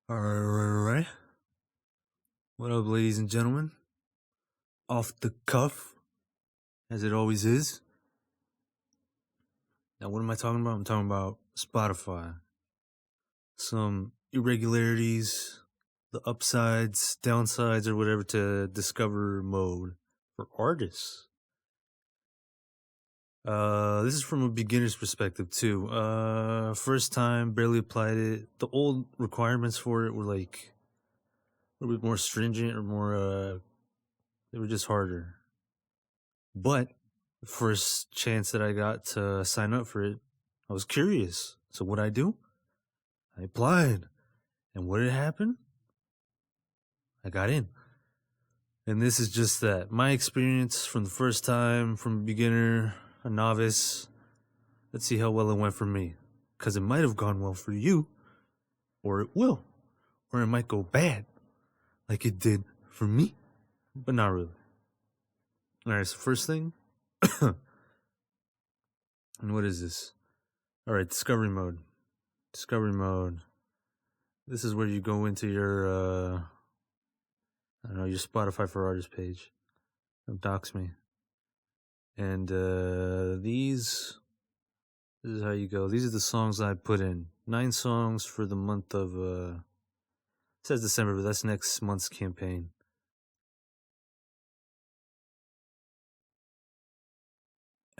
Alright. What up, ladies and gentlemen? Off the cuff, as it always is. Now, what am I talking about? I'm talking about Spotify. Some irregularities, the upsides, downsides, or whatever to discover mode for artists. This is from a beginner's perspective, too. First time, barely applied it. The old requirements for it were like a little bit more stringent or more, they were just harder. But the first chance that I got to sign up for it, I was curious. So what I do? I applied. And what did happen? I got in. And this is just that. My experience from the first time, from a beginner, a novice. Let's see how well it went for me. Because it might have gone well for you. Or it will. Or it might go bad. Like it did for me. But not really. Alright, so first thing. And what is this? Alright, discovery mode. Discovery mode. This is where you go into your, I don't know, your Spotify for Artists page. Don't dox me. And this is how you go. These are the songs I put in. 9 songs for the month of, it says December, but that's next month's campaign.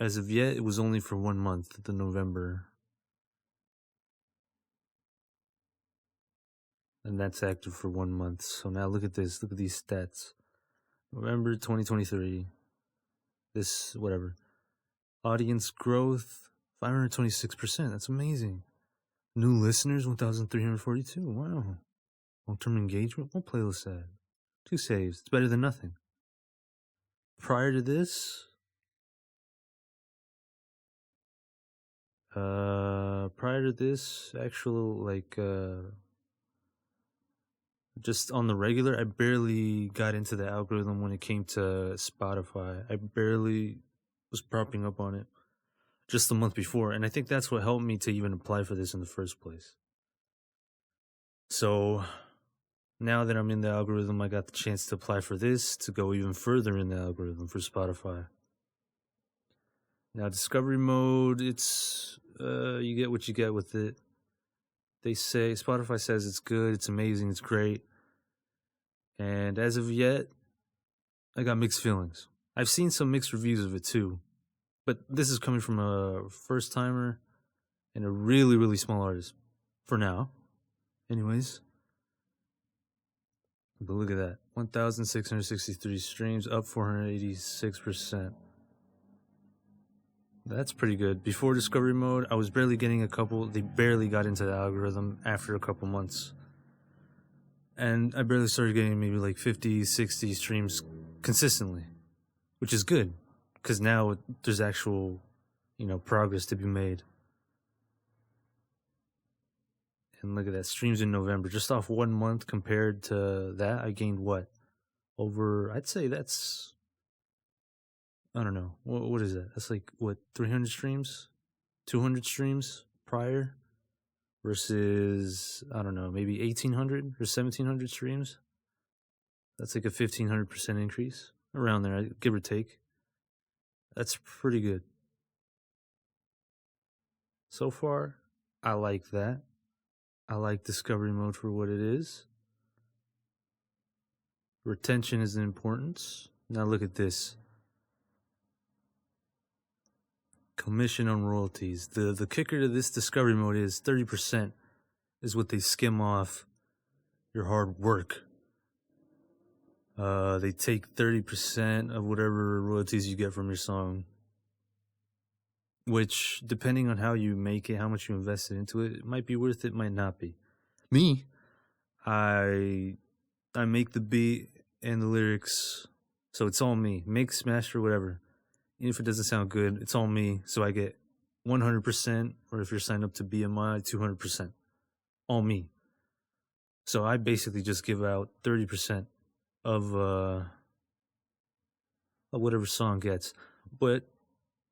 As of yet, it was only for 1 month, the November. And that's active for 1 month. So now look at this. Look at these stats. November 2023. This, whatever. Audience growth, 526%. That's amazing. New listeners, 1,342. Wow. Long-term engagement, 1 playlist ad. 2 saves. It's better than nothing. Prior to this, actual, just on the regular, I barely got into the algorithm when it came to Spotify. I barely was propping up on it just the month before. And I think that's what helped me to even apply for this in the first place. So now that I'm in the algorithm, I got the chance to apply for this to go even further in the algorithm for Spotify. Now, discovery mode, it's, you get what you get with it. They say, Spotify says it's good, it's amazing, it's great. And as of yet, I got mixed feelings. I've seen some mixed reviews of it too. But this is coming from a first timer and a really, really small artist. For now. Anyways. But look at that. 1,663 streams, up 486%. That's pretty good. Before discovery mode, I was barely getting a couple. They barely got into the algorithm after a couple months. And I barely started getting maybe like 50, 60 streams consistently, which is good because now there's actual, progress to be made. And look at that, streams in November, just off 1 month compared to that, I gained what? I'd say that's, I don't know. What is that? That's like, 300 streams? 200 streams prior? Versus, I don't know, maybe 1,800 or 1,700 streams. That's like a 1,500% increase. Around there, give or take. That's pretty good. So far, I like that. I like discovery mode for what it is. Retention is an importance. Now look at this. Commission on royalties. The kicker to this discovery mode is 30% is what they skim off your hard work. They take 30% of whatever royalties you get from your song, which, depending on how you make it, how much you invested into it, it might be worth it, might not be. Me, I make the beat and the lyrics, so it's all me. Mix, master, whatever. Even if it doesn't sound good, it's all me, so I get 100%, or if you're signed up to BMI, 200%. All me. So I basically just give out 30% of whatever song gets. But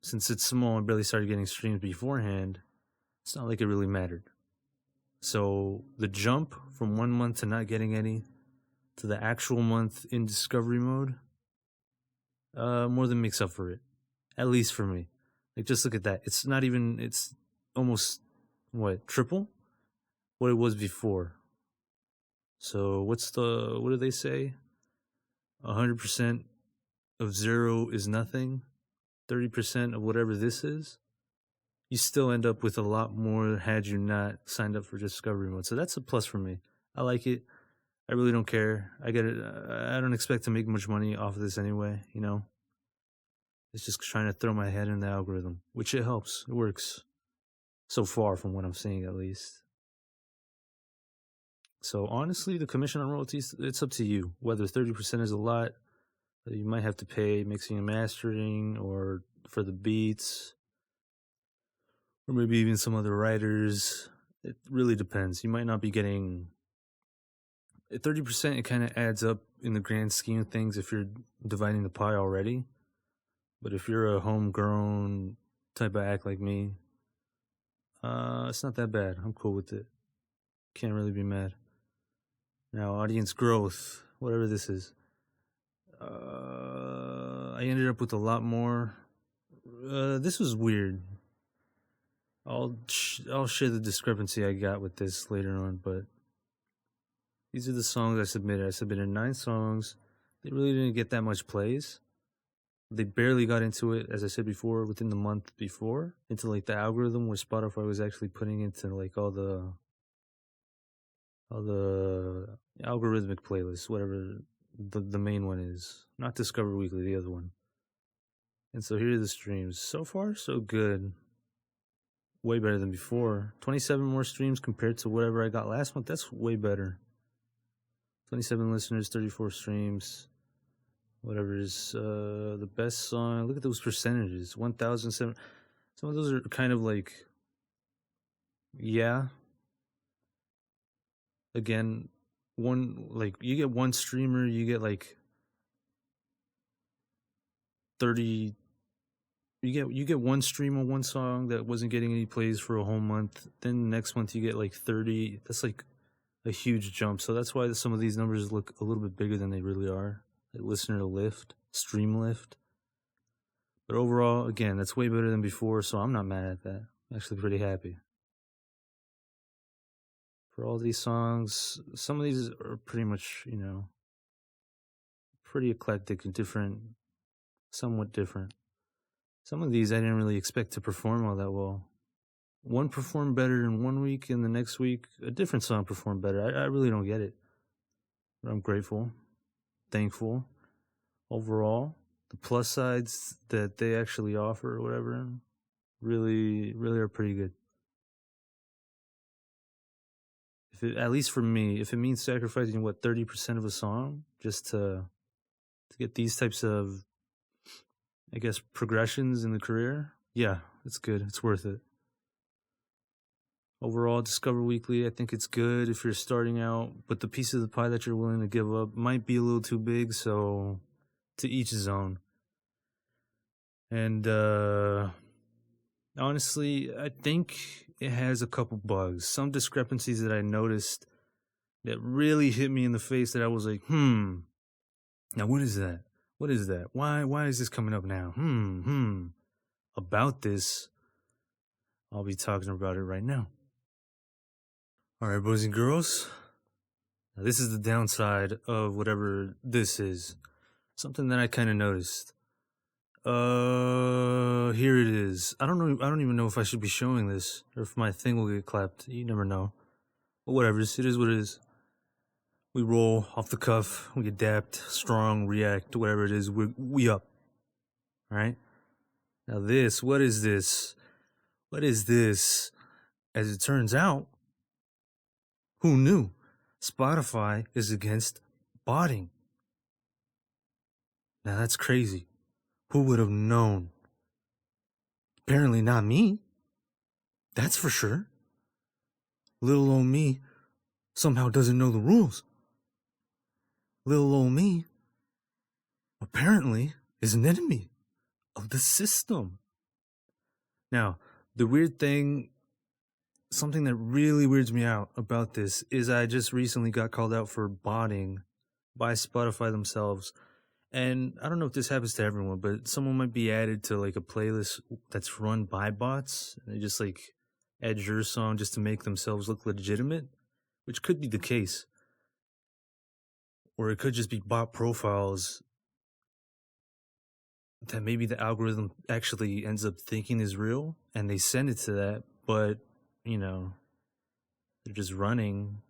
since it's small and barely started getting streams beforehand, it's not like it really mattered. So the jump from 1 month to not getting any to the actual month in discovery mode, more than makes up for it. At least for me. Like, just look at that. It's not even, it's almost, triple what it was before. So what do they say? 100% of 0 is nothing. 30% of whatever this is. You still end up with a lot more had you not signed up for discovery mode. So that's a plus for me. I like it. I really don't care. I get it. I don't expect to make much money off of this anyway, you know? It's just trying to throw my head in the algorithm, which it helps. It works. So far from what I'm seeing, at least. So honestly, the commission on royalties, it's up to you. Whether 30% is a lot, you might have to pay mixing and mastering or for the beats, or maybe even some other writers. It really depends. You might not be getting 30%. It kind of adds up in the grand scheme of things if you're dividing the pie already. But if you're a homegrown type of act like me, it's not that bad. I'm cool with it. Can't really be mad. Now, audience growth, whatever this is. I ended up with a lot more. This was weird. I'll share the discrepancy I got with this later on, but these are the songs I submitted. I submitted 9 songs. They really didn't get that much plays. They barely got into it, as I said before, within the month before, into like the algorithm where Spotify was actually putting into like all the algorithmic playlists, whatever the main one is. Not Discover Weekly, the other one. And so here are the streams. So far, so good. Way better than before. 27 more streams compared to whatever I got last month. That's way better. 27 listeners, 34 streams. Whatever is the best song. Look at those percentages. 1,007. Some of those are kind of like, yeah. Again, you get one streamer, you get like 30. You get one stream on one song that wasn't getting any plays for a whole month. Then next month you get like 30. That's like a huge jump. So that's why some of these numbers look a little bit bigger than they really are. Like listener lift, stream lift. But overall, again, that's way better than before. So I'm not mad at that. I'm actually pretty happy. For all these songs, some of these are pretty much, pretty eclectic and different, somewhat different. Some of these I didn't really expect to perform all that well. One performed better in 1 week, and the next week, a different song performed better. I really don't get it. But I'm grateful, thankful. Overall, the plus sides that they actually offer or whatever really, really are pretty good. At least for me, if it means sacrificing 30% of a song just to get these types of, I guess, progressions in the career, yeah, it's good. It's worth it. Overall, Discover Weekly, I think it's good if you're starting out, but the piece of the pie that you're willing to give up might be a little too big, so to each his own. And honestly, I think it has a couple bugs. Some discrepancies that I noticed that really hit me in the face that I was like, now what is that? What is that? Why is this coming up now? About this, I'll be talking about it right now. All right, boys and girls. Now, this is the downside of whatever this is. Something that I kind of noticed. Here it is. I don't even know if I should be showing this or if my thing will get clapped. You never know. But whatever. It is what it is. We roll off the cuff. We adapt, strong, react, whatever it is. We up. All right. Now this. What is this? What is this? As it turns out, who knew? Spotify is against botting. Now that's crazy. Who would have known? Apparently not me. That's for sure. Little old me somehow doesn't know the rules. Little old me apparently is an enemy of the system. Now, the weird thing something that really weirds me out about this is I just recently got called out for botting by Spotify themselves. And I don't know if this happens to everyone, but someone might be added to like a playlist that's run by bots. And they just like add your song just to make themselves look legitimate, which could be the case. Or it could just be bot profiles that maybe the algorithm actually ends up thinking is real and they send it to that, but you know, they're just running,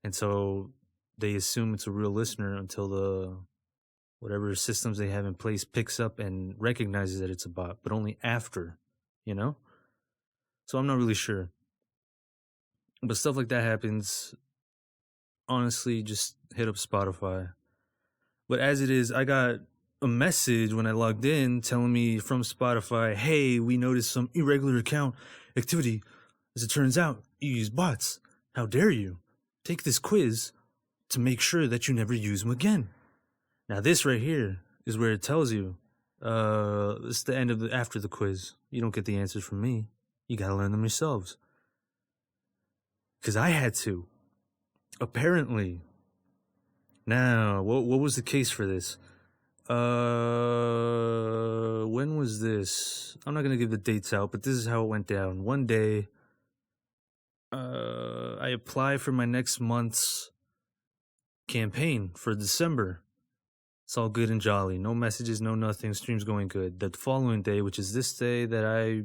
and so they assume it's a real listener until the whatever systems they have in place picks up and recognizes that it's a bot, but only after, you know? So I'm not really sure. But stuff like that happens. Honestly, just hit up Spotify. But as it is, I got a message when I logged in telling me from Spotify, hey, we noticed some irregular account activity. As it turns out, you use bots. How dare you? Take this quiz to make sure that you never use them again. Now this right here is where it tells you, this is the end of after the quiz. You don't get the answers from me. You gotta learn them yourselves. Because I had to. Apparently. Now, what was the case for this? When was this? I'm not gonna give the dates out, but this is how it went down. One day, I applied for my next month's campaign for December. It's all good and jolly. No messages, no nothing. Stream's going good. The following day, which is this day that I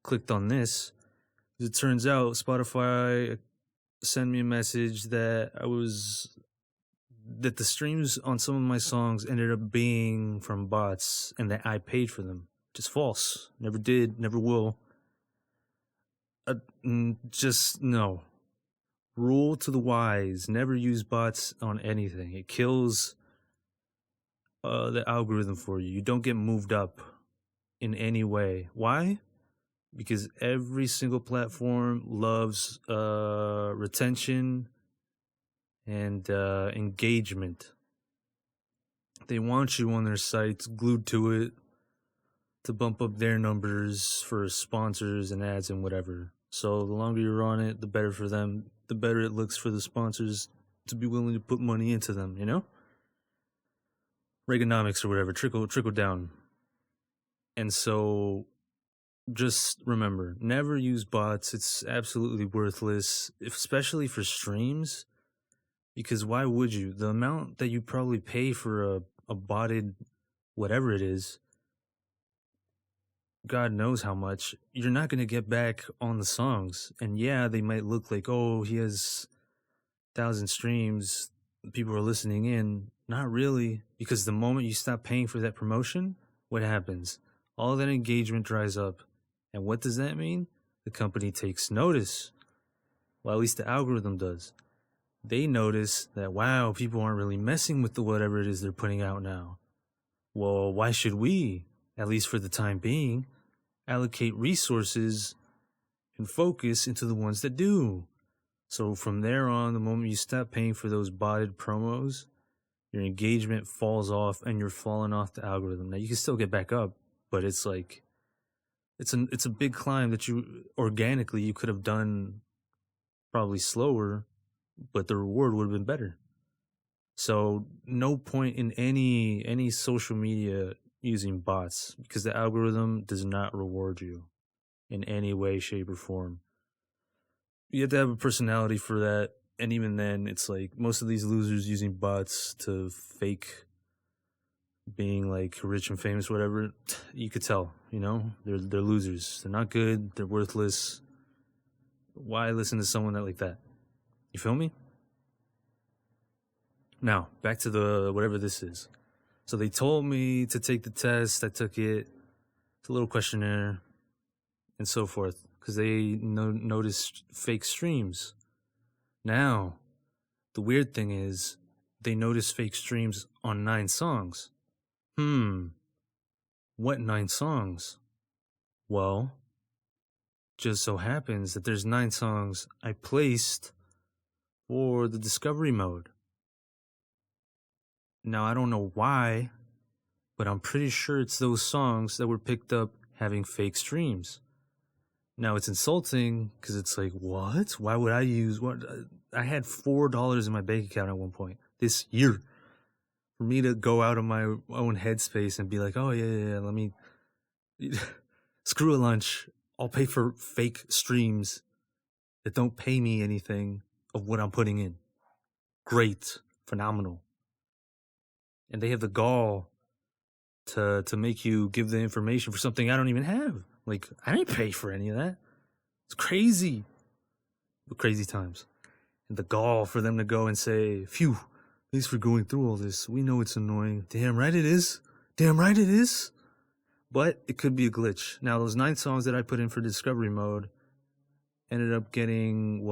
clicked on this, it turns out Spotify sent me a message that the streams on some of my songs ended up being from bots and that I paid for them. Just false. Never did, never will. Just no. Rule to the wise. Never use bots on anything. It kills the algorithm for you. You don't get moved up in any way. Why? Because every single platform loves retention and engagement. They want you on their sites, glued to it, to bump up their numbers for sponsors and ads and whatever. So the longer you're on it, the better for them. The better it looks for the sponsors to be willing to put money into them, you know? Reaganomics or whatever, trickle down. And so just remember, never use bots. It's absolutely worthless, especially for streams. Because why would you? The amount that you probably pay for a botted whatever it is, God knows how much, you're not going to get back on the songs. And yeah, they might look like, oh, he has 1,000 streams, people are listening in. Not really, because the moment you stop paying for that promotion, what happens? All that engagement dries up. And what does that mean? The company takes notice. Well, at least the algorithm does. They notice that, wow, people aren't really messing with the whatever it is they're putting out now. Well, why should we, at least for the time being, allocate resources and focus into the ones that do? So from there on, the moment you stop paying for those botted promos, your engagement falls off and you're falling off the algorithm. Now you can still get back up, but it's like, it's a big climb that you organically you could have done probably slower, but the reward would have been better. So no point in any social media using bots, because the algorithm does not reward you in any way, shape, or form. You have to have a personality for that, and even then, it's like most of these losers using bots to fake being like rich and famous, whatever. You could tell, you know, they're losers. They're not good. They're worthless. Why listen to someone like that? You feel me? Now, back to the whatever this is. So they told me to take the test. I took it. It's a little questionnaire and so forth, because they noticed fake streams. Now, the weird thing is they noticed fake streams on 9 songs. What 9 songs? Well, just so happens that there's 9 songs I placed for the discovery mode. Now, I don't know why, but I'm pretty sure it's those songs that were picked up having fake streams. Now it's insulting because it's like, what? Why would I use what? I had $4 in my bank account at one point this year. For me to go out of my own headspace and be like, oh yeah, let me screw a lunch. I'll pay for fake streams that don't pay me anything of what I'm putting in. Great, phenomenal. And they have the gall to make you give the information for something I don't even have. Like, I didn't pay for any of that. It's crazy. Crazy times. And the gall for them to go and say, phew, thanks for going through all this. We know it's annoying. Damn right it is. Damn right it is. But it could be a glitch. Now, those 9 songs that I put in for discovery mode ended up getting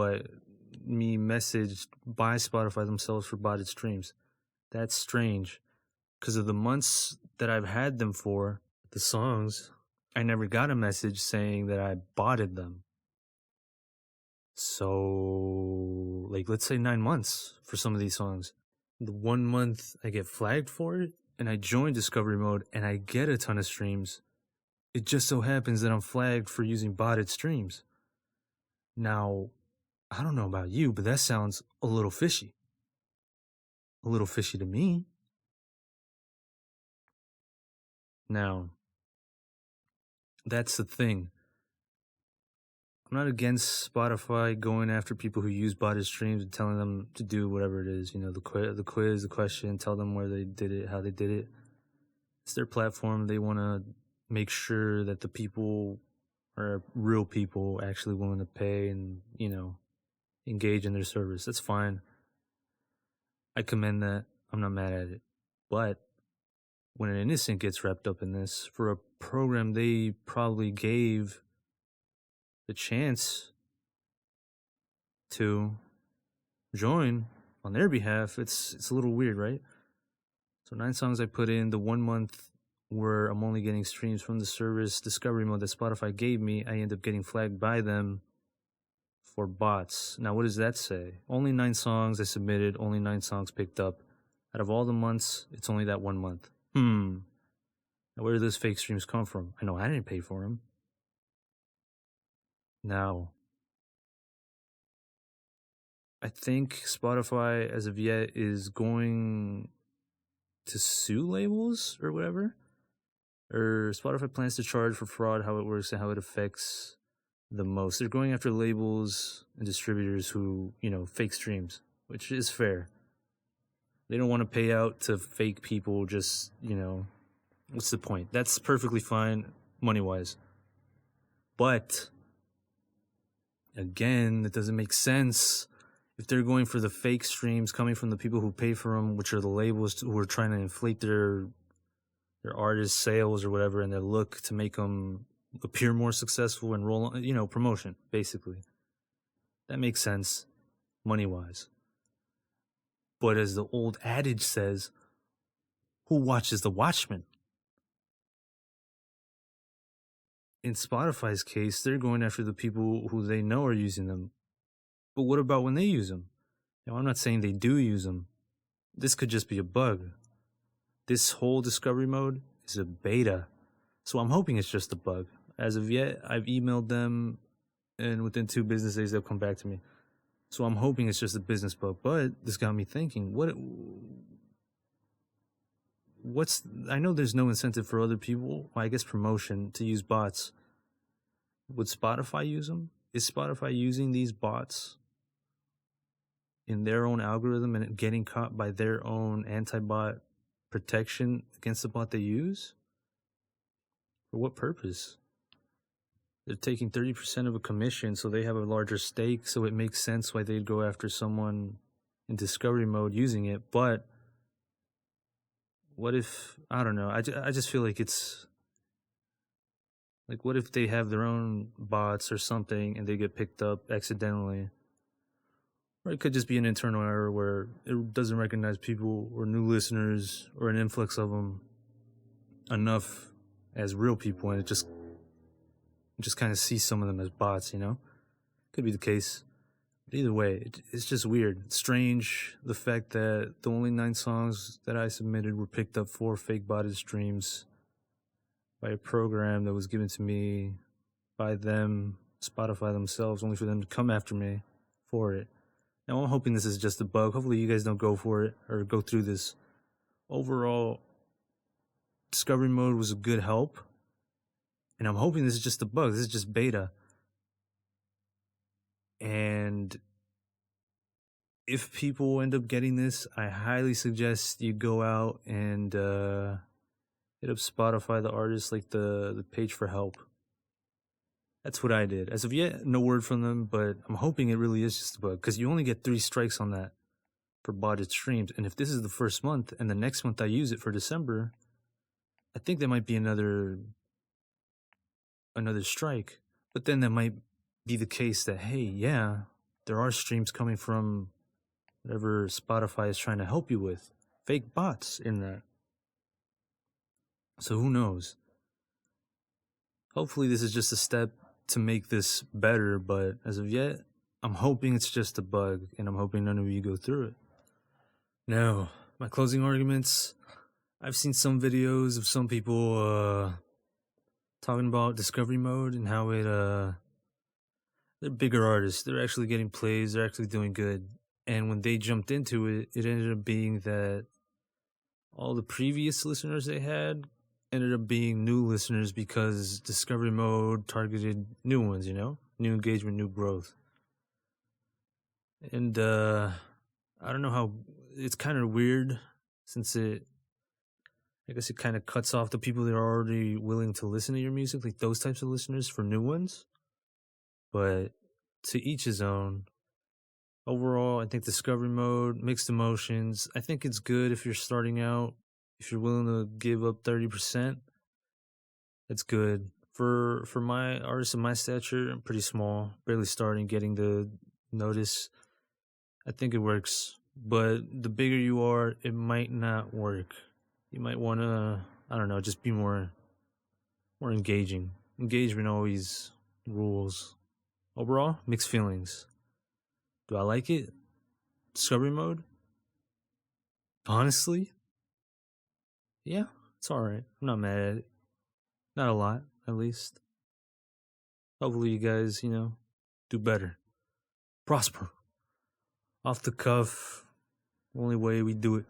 me messaged by Spotify themselves for botted streams. That's strange. Because of the months that I've had them for, the songs, I never got a message saying that I botted them. So, like, let's say 9 months for some of these songs. The 1 month I get flagged for it, and I join discovery mode, and I get a ton of streams. It just so happens that I'm flagged for using botted streams. Now, I don't know about you, but that sounds a little fishy. A little fishy to me. Now, that's the thing. I'm not against Spotify going after people who use botted streams and telling them to do whatever it is. You know, the quiz, the question, tell them where they did it, how they did it. It's their platform. They want to make sure that the people are real people actually willing to pay and, you know, engage in their service. That's fine. I commend that. I'm not mad at it. But when an innocent gets wrapped up in this, for a program they probably gave the chance to join on their behalf, it's a little weird, right? So 9 songs I put in, the 1 month where I'm only getting streams from the service discovery mode that Spotify gave me, I end up getting flagged by them for bots. Now, what does that say? Only 9 songs I submitted, only 9 songs picked up. Out of all the months, it's only that 1 month. Now, where do those fake streams come from? I know I didn't pay for them. Now, I think Spotify, as of yet, is going to sue labels or whatever. Or Spotify plans to charge for fraud, how it works and how it affects the most. They're going after labels and distributors who, you know, fake streams, which is fair. They don't want to pay out to fake people just, you know, what's the point? That's perfectly fine money-wise. But, again, it doesn't make sense if they're going for the fake streams coming from the people who pay for them, which are the labels who are trying to inflate their artist sales or whatever and their look to make them appear more successful and roll on, you know, promotion, basically. That makes sense money-wise. But as the old adage says, who watches the Watchmen? In Spotify's case, they're going after the people who they know are using them. But what about when they use them? Now, I'm not saying they do use them. This could just be a bug. This whole discovery mode is a beta. So I'm hoping it's just a bug. As of yet, I've emailed them, and within 2 business days, they'll come back to me. So I'm hoping it's just a business bug. But this got me thinking, I know there's no incentive for other people, well, I guess promotion, to use bots. Would Spotify use them? Is Spotify using these bots in their own algorithm and getting caught by their own anti-bot protection against the bot they use? For what purpose? They're taking 30% of a commission, so they have a larger stake, so it makes sense why they'd go after someone in discovery mode using it. But what if, I don't know, I just feel like it's, like, what if they have their own bots or something and they get picked up accidentally? Or it could just be an internal error where it doesn't recognize people or new listeners or an influx of them enough as real people, and it just kind of sees some of them as bots, you know? Could be the case. But either way, it's just weird. It's strange, the fact that the only 9 songs that I submitted were picked up for fake botted streams by a program that was given to me by them Spotify themselves, only for them to come after me for it. Now, I'm hoping this is just a bug. Hopefully, you guys don't go for it or go through this. Overall, discovery mode was a good help. And I'm hoping this is just a bug. This is just beta. And if people end up getting this, I highly suggest you go out and hit up Spotify, the artist, like the page for help. That's what I did. As of yet, no word from them, but I'm hoping it really is just a bug, because you only get 3 strikes on that for botted streams. And if this is the first month and the next month I use it for December, I think there might be another strike. But then that might be the case that, hey, yeah, there are streams coming from whatever Spotify is trying to help you with. Fake bots in that. So who knows? Hopefully this is just a step to make this better, but as of yet, I'm hoping it's just a bug, and I'm hoping none of you go through it. Now, my closing arguments. I've seen some videos of some people talking about discovery mode and how it they're bigger artists. They're actually getting plays. They're actually doing good. And when they jumped into it, it ended up being that all the previous listeners they had ended up being new listeners, because discovery mode targeted new ones, new engagement, new growth. And I don't know how, it's kind of weird, since I guess it kind of cuts off the people that are already willing to listen to your music, like those types of listeners, for new ones. But to each his own. Overall, I think discovery mode, mixed emotions. I think it's good if you're starting out. If you're willing to give up 30%, it's good. For my artists of my stature, I'm pretty small, barely starting, getting the notice. I think it works. But the bigger you are, it might not work. You might want to, I don't know, just be more engaging. Engagement always rules. Overall, mixed feelings. Do I like it? Discovery mode? Honestly? Yeah, it's alright. I'm not mad at it. Not a lot, at least. Hopefully you guys, do better. Prosper. Off the cuff. Only way we do it.